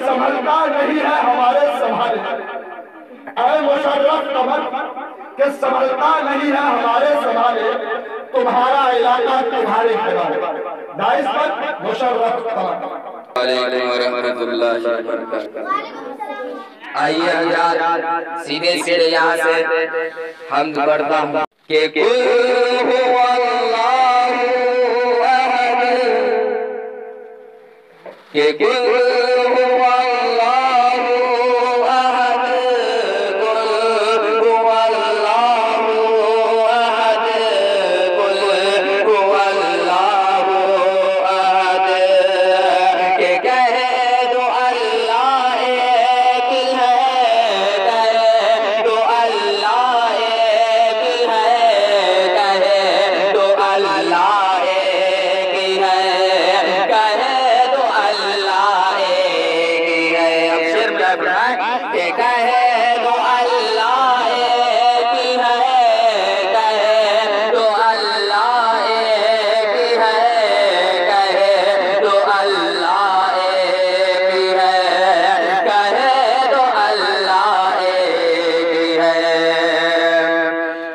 संभलता नहीं है हमारे संभाले, ऐ मुशर्रफ कमर के संभलता नहीं है हमारे संभाले, तुम्हारा इलाका तुम्हारे हवाले। 22 पर मुशर्रफ कमर। वालेकुम रहमतुल्लाहि व बरकातहू। आइए हज़रात सीधे सीधे यहाँ से हम पढ़ता हूँ कि कुल हुवल्लाहु अहद, कि कुल हुवल्लाहु अहद, कुल हुवल्लाहु अहद, कुल हुवल्लाहु अहद। कि कहे दो अल्लाह एक है, कहे दो अल्लाह एक है, कहे दो अल्लाह एक है, कहे दो अल्लाह एक है। अब शेर में बताएं कि कहे दो अल्लाह एक है, कहे दो अल्लाह एक है, कहे दो अल्लाह एक है, कहे दो अल्लाह एक है।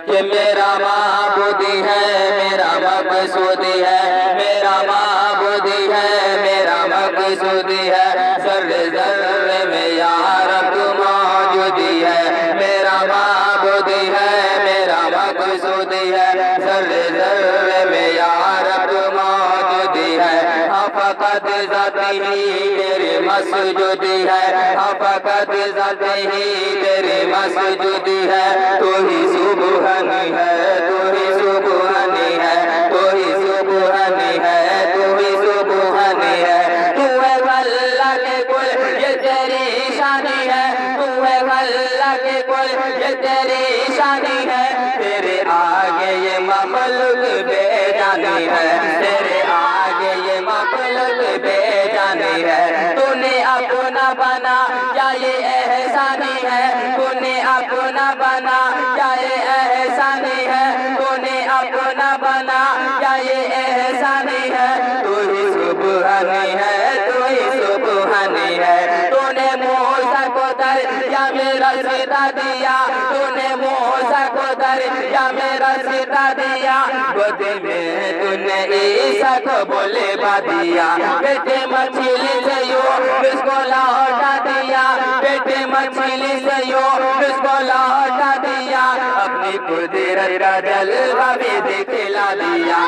कि मेरा माबूदी है, मेरा मक़सूदी है, मेरा माबूदी है, मेरा मक़सूदी है, ज़र्रे ज़र्रे में या रब मौजूदी है। मेरा माबूदी है, मेरा मक़सूदी है, ज़र्रे ज़र्रे में या रब मौजूदी है। हाँ फ़क़त ज़ातिही तेरी मसजूदी है, हाँ फ़क़त ज़ातिही तेरी मसजूदी है। तू ही सुबहानी है, तू ही सुबहानी है, तू ही सुबहानी है, तू ही सुबहानी है। तू है अल्लाह के कुल, ये तेरी शानी है, तू है अल्लाह के कुल, ये तेरी शानी है। तेरे आगे ये मखलूक बेजानी है, तेरे आगे ये मखलूक बेजानी है। तूने अपना बना क्या ये एहसानी है, तूने अपना बना क्या ये एहसानी है, तूने अपना बना क्या ये एहसानी है। तू ही सुबहानी है, तू ही सुबहानी है। तूने मूसा को दरिया में रसीदा दिया, तूने मूसा को दरिया में रसीदा दिया। गोदी में तूने ईसा को बोले दिया, बेटे मछली से यूं उसको लौटा दिया, बेटे मछली से यूं उसको लौटा दिया। अपनी कुदरत का जलवा भी दिखला दिया।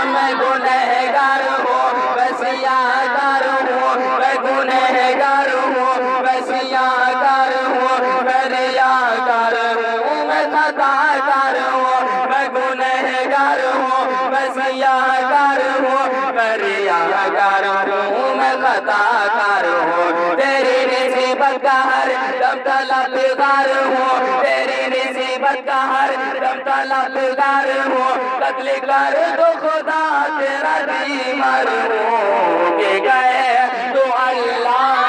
मैं गुनहगार हूँ, वसीयतगार हूँ, मैं गुनहगार हूँ, वसीयतगार हूँ, मैं रियाकार हूँ, मैं खताकार हूँ, मैं गुनहगार हूँ, वसीयतगार हूँ, मैं रियाकार हूँ, मैं खताकार हूँ। तेरी निस्बत का हर दम तलबगार हूँ, तेरी निस्बत का हर दम तलबगार हूँ। कत्ल कर दो खुदा तेरा बीमार हूँ, कि गए तो अल्लाह